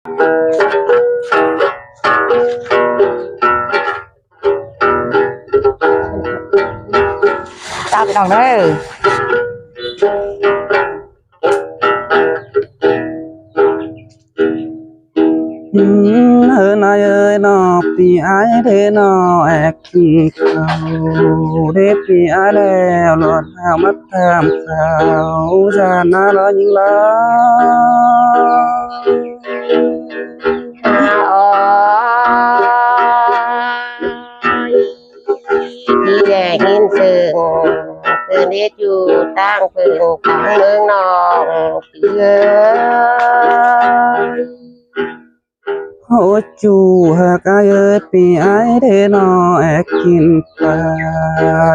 ตาไปน้องเด้อนายเอ้ยนอปีไอเดนอแอกขี้เขาเด็ปีไอแล้วหลอดหามัดทำเขาจานนาลอยิงลาอ๋อพี่แดงหินซึ่งคืนนี้อยู่ตั้งพึ่งตั้งเมืองนองพี่เอ้ยโอ้จูหากไอเอ้ยปีไอเดนอแอกกินปลา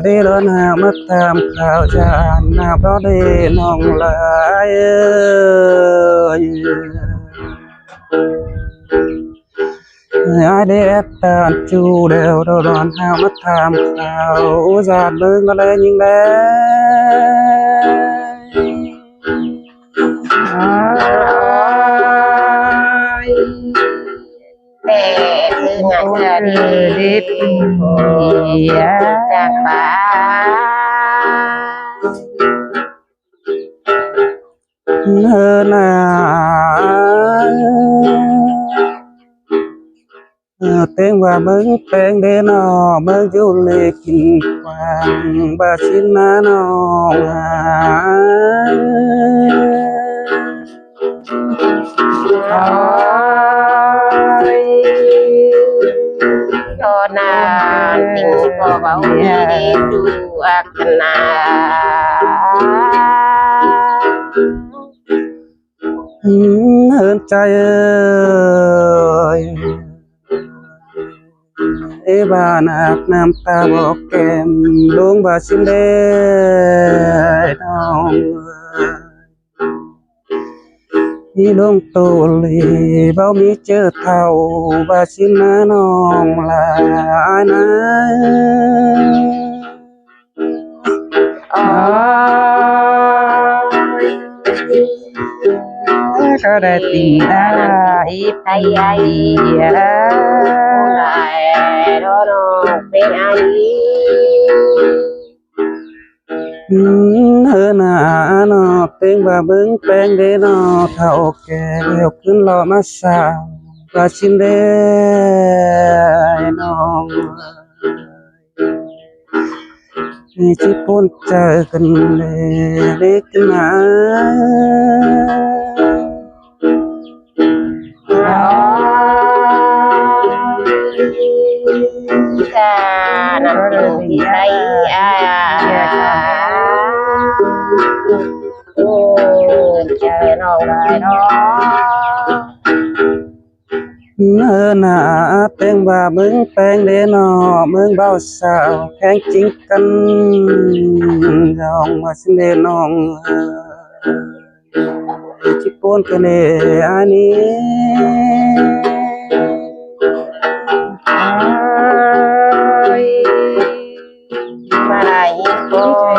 เดลอนหามัดทำข้าวจานนาเพราะเดนองลายเอ้ยai để tàn chu đều đâu đòn hao mất tham khảo giạt bưng có lên nhưng đấy แต่คืองานเสด็จจากป่าtiếng và mừng tiếng để nó mừng du lịch quang bà xin nó cho na tình có bảo đi du ác na hơn trai ơi ê bà nạc nam ta bỏ kèm đúng bà xin đê đâu đi đông tổ lì bao mi chơ thầu bà xin má nong là ai có đại tình đã ít tay ai lại đó nó bên ai hơn nó tiếng bà bứng beng để nó thầu kè đềuขึ้นรอมาสาวbà xin đê nó chỉ bốn chờ cần để cái má ta nằm từ tay chờ nó lại đó tiếng bà bứng beng để nó mừng bao sao khen chính căn dòng mà xin để nó chỉ bốn cái này anh mà lại cô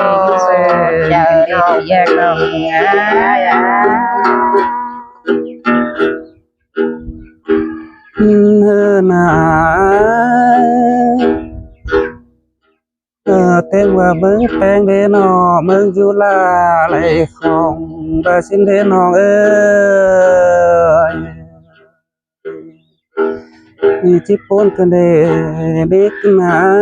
chờ nó về lòng tiếng và bứng beng để nó mừng du la lại không và xin để nó ơi chỉ bốn cái này biết mà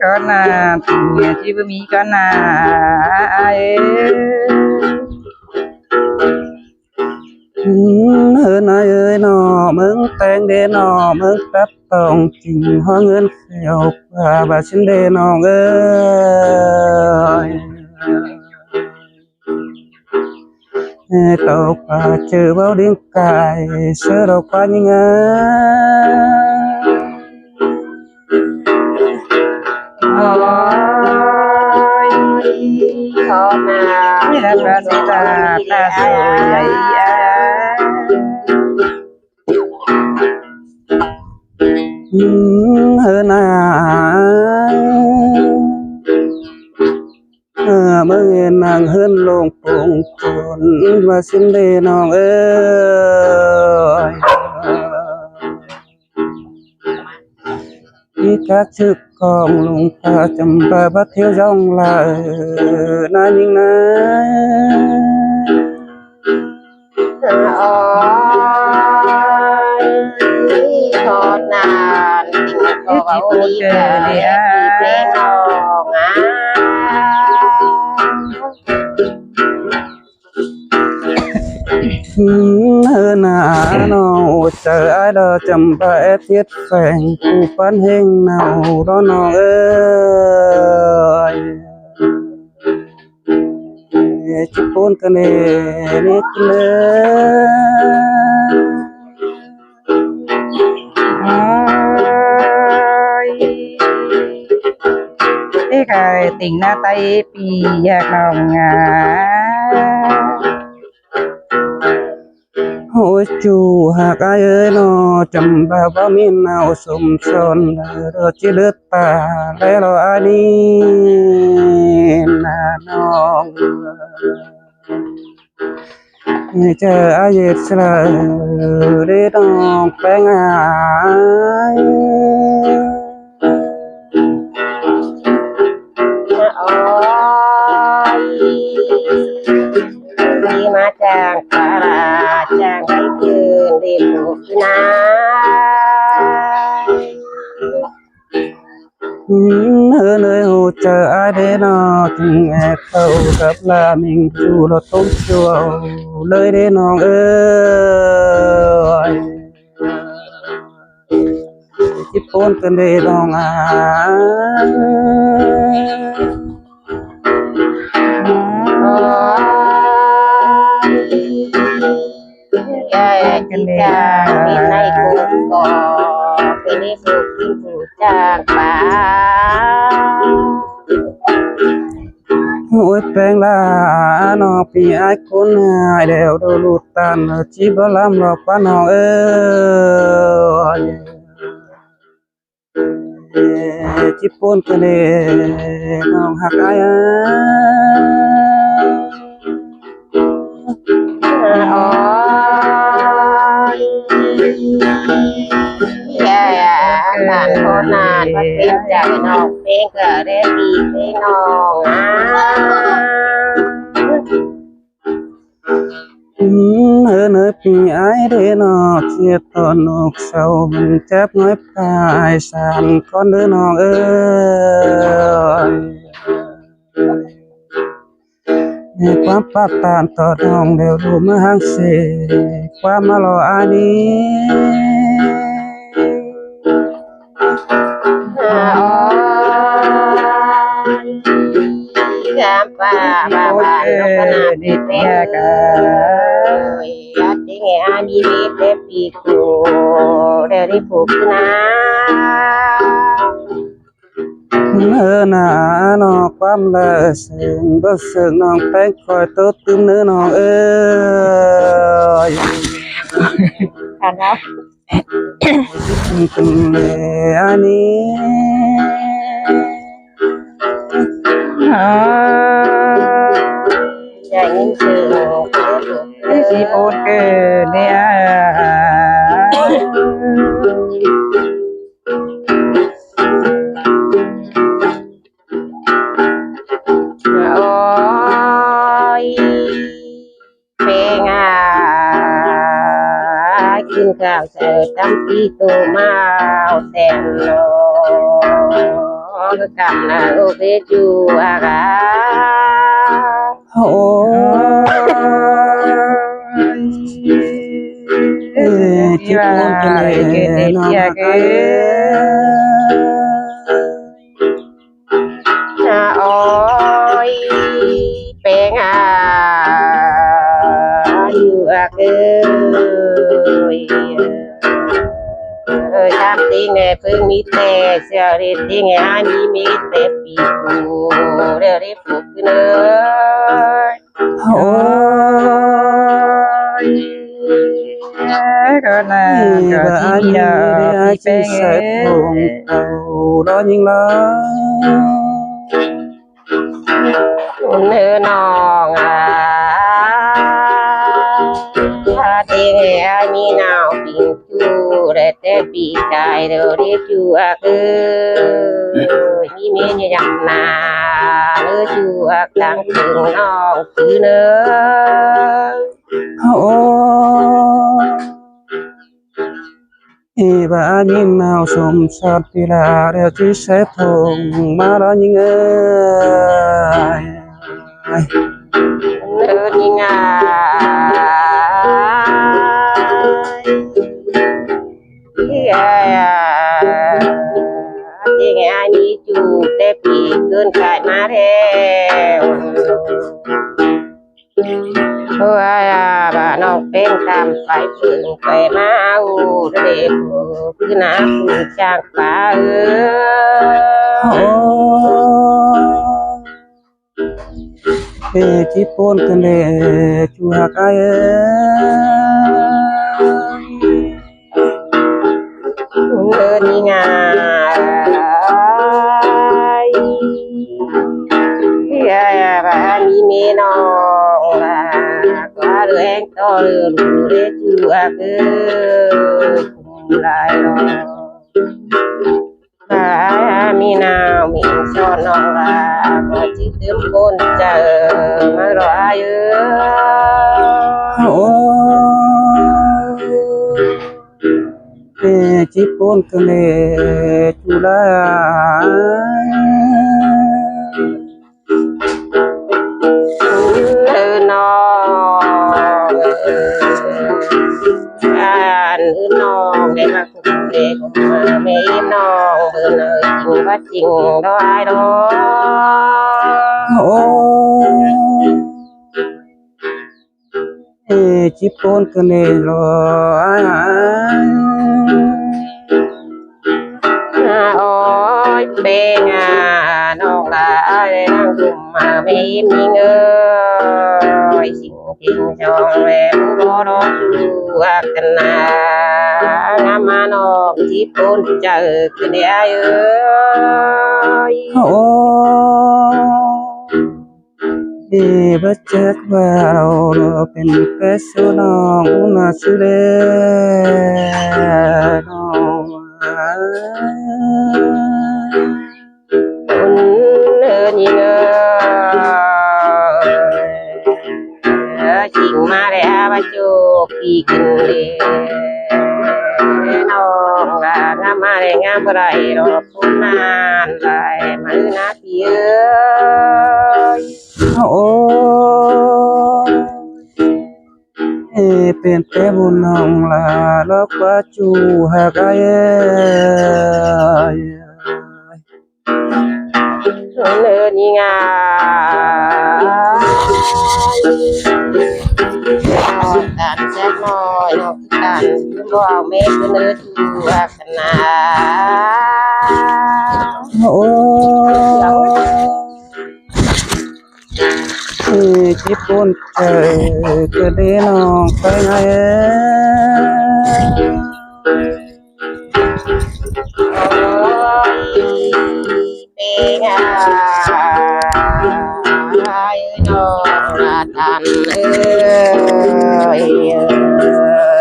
con là chỉ với mi con là ai hơn ai ơi nó mừng tên để nó mừng tấp tổng trình hoa ngân khều và bà xin để nó ơi tàu và chờ bao điên cài sơ đầu qua những con là bà sẽ ta rồi vậy hơn เมื่อเงินนางเฮินลงปงจนว่าสิ้นเดน้องเอ้ยอีกาชึกกองลุงพาจำบาบัดเที่ยวย่องลานานิ่งนะ อ๋อทอดนานติงก็เว้าดีเกิดดีเพลงน้องนาน้องเจอไอ้ดอจำบาเอเทียดแฝงผู้ปั้นเฮงเนาดอน้องเอ้ยจิปนกันเนนิกเลย cái cái tình na tay pi ya lòng ngà โอ้ยจูหากอายเอ้ยนอจำบาบ่มีนาวสมสนเดอจิเลือดตาแล้วอันนี้นาน้องเจออายสละเดน้องแปงอาย อ๋อดีมาจางปลาจางไปคืนดีผูกนา เนยหูเจออายเดนอจึงแอบเข้ากับลามิงจูเราต้มชัวเลยเดน้องเอ้ยจิปนกันเดน้องอา กันเลยมีในกุกก็เป็นในสุขกินผูจางป่า โอ้ยแปลงลานอปีไอคนหายเดียวดูลูดตันจีบลำหลอกป้าน้องเอ้ยจิปนกันเดน้องหักอาย อ๋อแย่นานโคตรนานมาเป็นใจน้องเพลงก็ได้ดีเพลงน้องเนยปีไอเดนอเทียตอนอกเศร้ามันเจ็บน้อยปลายสานก้อนเดินน้องเอ้ยในความปากตานต่อน้องเดี๋ยวดูเมื่อห่างเสียความมาหล่ออันนี้ กามป่าบ้าบ้านนกขนาดดิบแม่ก็ยัดที่แง่อามีมีเต็มปีกูเดี๋ยวได้ผูกนะ หน้านอความละเสียงบ่เสียงน้องแป้งคอยโตตึมเนื้อน้องเอ้ย ค่ะนะ ตึมเลยอันนี้ อย่ายินเสียง si bột cơ nè โอ้ยเพลงกินข้าวเสิร์ฟตั้มปีตูมาแสนโลก็กำลังโอเคจูอากา โอ้จิตมันจะเลยน้องหักอาย โอ้ยเป็นอยู่อะเอ้ยทำติงไงเพิ่งมีแต่เสียเรตติงไงมีแต่ปีกูเดี๋ยวได้ฝึกเนย โอ้ย con là ก็ có อัน chi นี้ đâu ได้ đi สิเสร็จลง bé เต่าดอยิงละ เน น้องtiếng nghe mi nào bình chu để té bị cài đều đi chu mi mi như dặm nà nữa chu đang thường non cứ nữa bà nhìn nào xôm sát thì là đều chỉ sẽ thùng mà đó những ơi nữa nhìn tiếng nghe mi chu té bị cơn cài má theo bà nóเป็นตามไปฝึกไปมาเด็กคือน้าฝึกจากป่าchỉ buồn cần để chú hạc ai đi ngài bà mi mê nó quá đứa em to được để chú cùng lại đó mi nào mình cho nó là có chỉ tướng con chờ mà rồi ai chỉ buồn cần để chú là non để mà cùng để cùng mấy non bữa nơi tình bắt tình đó ai đó chỉ buồn cần để rồi ôi bên non là ai đang cùng mà mấy mình ơi xin tình cho em có đó chú cần mà nó chỉ bốn chờ cái này ơi đi bất chấp vào nó bên cái số nó cũng là sự nhìn chính mà để ba chú kỳ kinh đi nó là ngắm mà để ngắm bơi rồi phun nan lại mà na tiơi bên té buồn lòng là lớp quá chú hạc ai nữa nhìn tàn xét nói nó tàn vào mê cứ nữa chú hạc chỉ buồn trời cứ để nó phải ngay bên ai nó là tàn ơi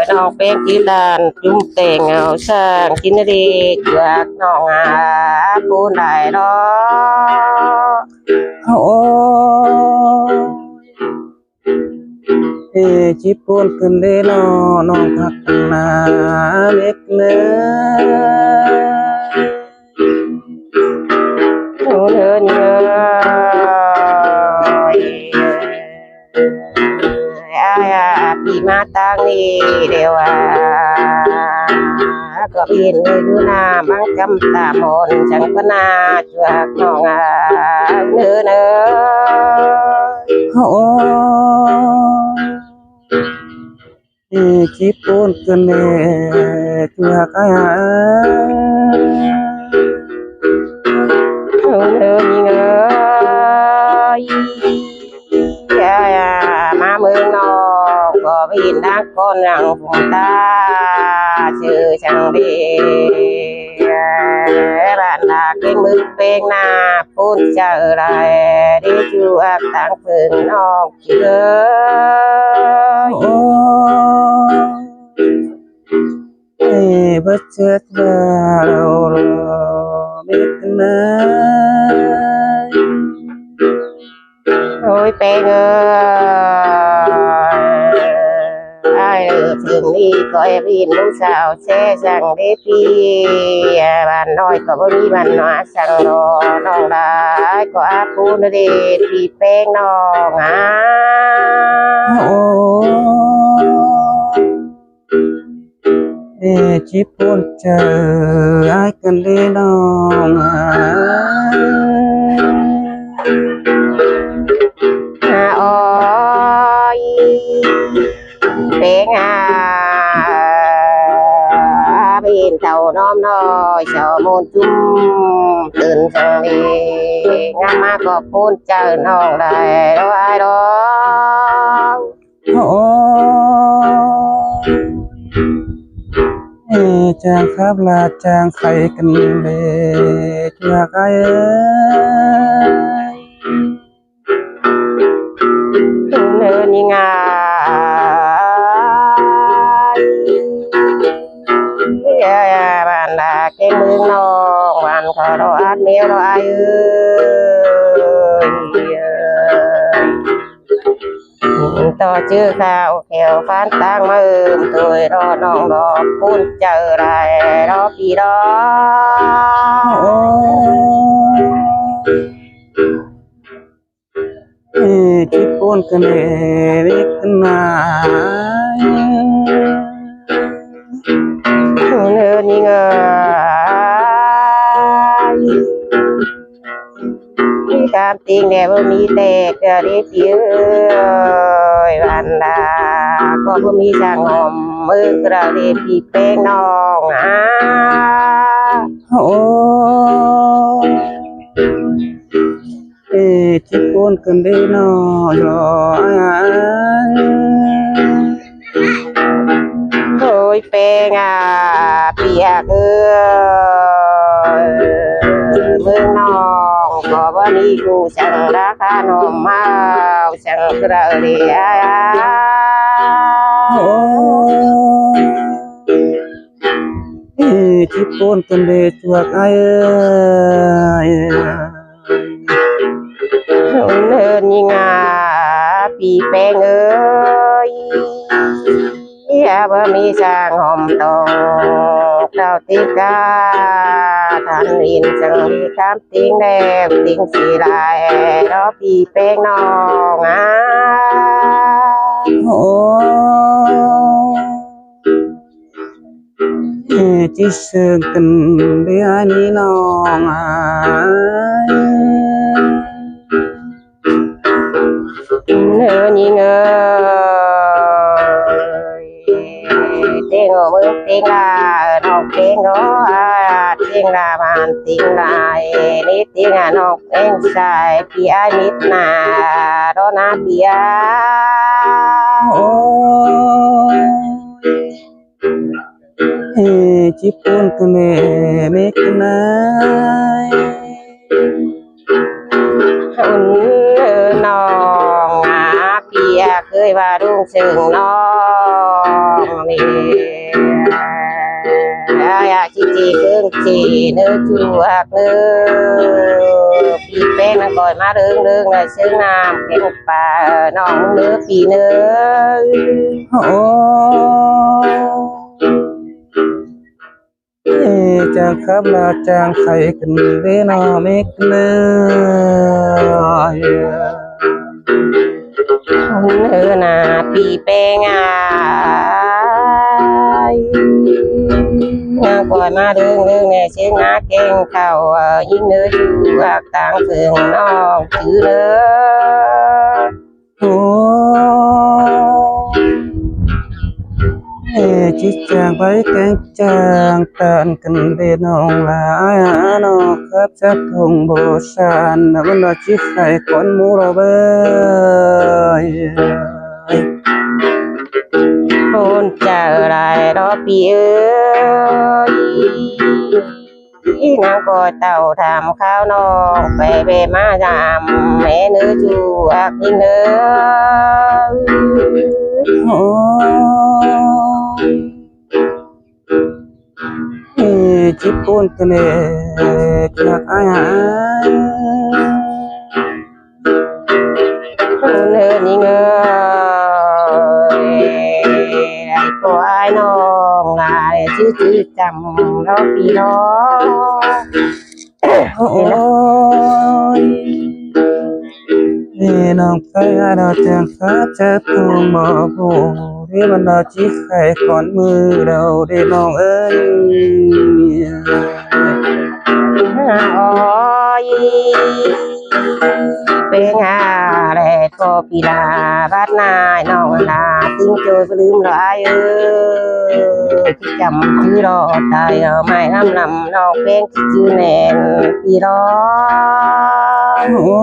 nó bên chỉ đàn chúng tiền ngào sang chín đi chuột nó buôn đại đó chỉ buồn cần để nó thật là biết nữa hơn ai bị ma tang đi đều có biển người đưa na mang cắm tà mòn chẳng có na chuột nó nữa chỉ buồn cần để chuột ai hơn má mương nó có biển đang con rằng vùng ta chứ chẳng đi bạn là cái mương bên na พูนเจอไรได้จูอักต่างฝืนนอกเอ้ย โอ้เอ้บัดเจ็ดว่าเราไม่กันนะ โอ้ยเป้งเอ้ยไอ้เลือถึงนี่ก็ไอ้บินลูกสาวแช่สั่งได้พี่บ้านน้อยก็บ่มีบ้านน้อยสั่งรอน้องได้ก็อาปูนเดชพี่เป้งน้องอ่ะ โอ้จิปนเจอไอ้กันเลยน้องโอ้ยเป้งบินเต่าน้อมน้อยเสาโมนจุ่มตื่นสังดีงามมาก็พูนเจอน้องได้ร้อยร้อง โอ้จางครับลาจางไข่กันเลยจากไอ้เนินยังไงบ้านดาเก่งเมืองน้องบ้านขอรออัดเมียวรอไอต่อชื่อข้าวแขวฟ้านตั้งมาตัวรอน้องรอพูนเจอไรรอพี่รอ โอ้จิปนกันเลยกันนา เนินยังไงการติงแนวมีแตกเดีเดียวบ้านดาก็บ่มีช่างหอมมือกระเดพี่เป้งน้องโอ้จิปนกันเลยน้องรอ โอ้ยเป้งเปียกเมืองน้องก็บ่มีกูช่างราคาน้องมาช่างกระเดีย โอ้จิปนกันเลยจวกไอ้ เนินยังไงพี่แป้งเอ้ยอย่าบ่มีช่างหอมตองเต้าติกาท่านอินจังมีคำติงแดงติงสีลายรอพี่แป้งน้องโอ้จิเชิงกันเลยอันนี้น้องเนินยังไงเต็งมือเต็งลาน้องเต็งโอ้เต็งลาบานเต็งลายนี่เต็งน้องเต็งใส่พี่ไอ้มิดนาโดนาพี่ไอ โอ้จิปนกันเลยไม่กันนะ น้องพี่เคยว่ารุ่งซึ่งน้องนี่อยากจีจีเพิ่งจีเนื้อจูอักเนื้อพี่เป็นมันก่อยมาเรื่องเลยซึ่งน้ำเก็บป่าน้องเนื้อพี่เนื้อ โอ้จางครับลาจางไข่กันเลยน้องไม่กันเลย เนื้อนาปีแป้งงานก่อยมาเรื่องเนี่ยเชื่องาเก่งเข่ายิ่งเนื้อจูอักต่างเฟืองน้องถือเนื้อ โอ้จิจางไปแกงจางตานกันเลยน้องลาน้องครับจะทงโบสานวันละจิไข่คนมูระเบย โอนเจอไรรอปีเอ้ย ที่นางก็เต่าทำข้าวนองไปมาทำแม่เนื้อจูอักยิ่งเนื้อ โอ้จิปุ่นกันเลยจากอาย เนื้อนี่เงยไอ้ก็ไอ้น้องลาชื่อจำเราปีน้อง โอ้ยน้องไปเราจังฟ้าจะต้องมาพูที่มันเราจีไข่ก่อนมือเราได้น้องเอ้ย อ้อยเป็นไงแลก็ปีลาบ้านนายน้องลาทิ้งโจยลืมร้ายที่จำชื่อรอตายไม่ลำน้องเพลงที่ชื่อแนนปีรอ โอ้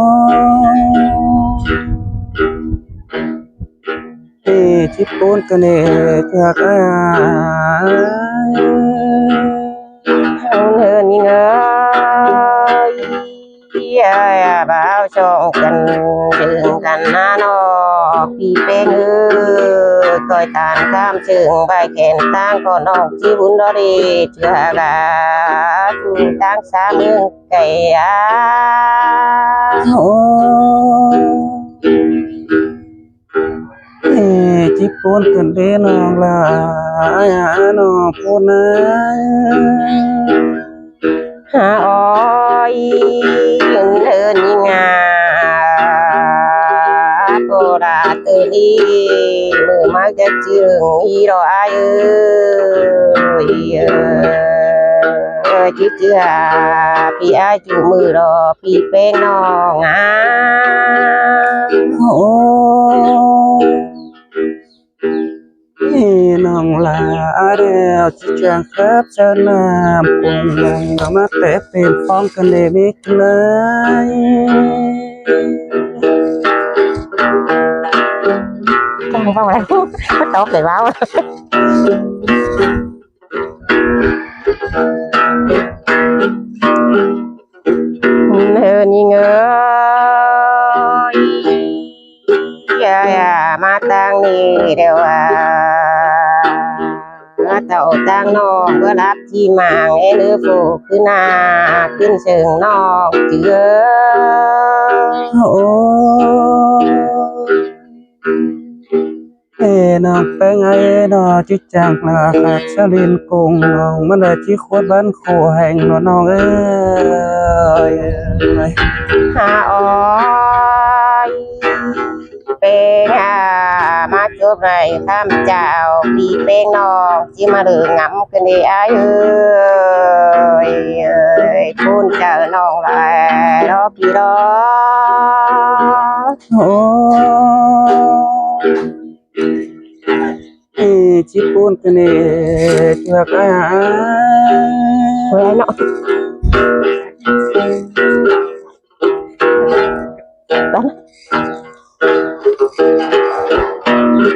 จิปุ่นกันเลยจากอาย เอาเงินนี่เงยบ่าวชองกันดึงกันหน้านอปีเป้งคอยตานข้ามเชิงใบแขนตั้งก็นอกชีบุญดอดีเชื่อกาจูตั้งสามเมืองไก่อา โอ้จิปุ่นกันเลยน้องลาน้องพูดนะ หาอ้อยเงินเดินยิงาโบราณเตอรีมือมักจะจึงอีรออายจิเจือพี่อายจูมือรอพี่เป็นน้องอ่ะ โอ้น้องลาเดียวจิจังครับเจ้าน้ำคงเรามาแต่เป็นฟ้องกันเลยมิกเลย ต้องฟังอะไรก็ตอบเลยว่าเธอนี่เงยมาตั้งนี่เดี๋ยวเต่าตั้งนอกเพื่อรับที่มางเอเลือโฟขึ้นหน้าขึ้นเชิงนอกเจือ โอ้น้องไปไงน้องจิจังลาขาดเสลินกงน้องมันเลยจิโคตรบ้านโคแห่งน้องเอ้ย หาอ้อยเป็นมาจบไรข้ามเจ้าพี่เป็นน้องที่มาเลืองำกันดีอ้ายพูนเจอน้องไรรอพี่รอ โอ้จิปุ่นกันเองจาก เฮ้ยเนาะ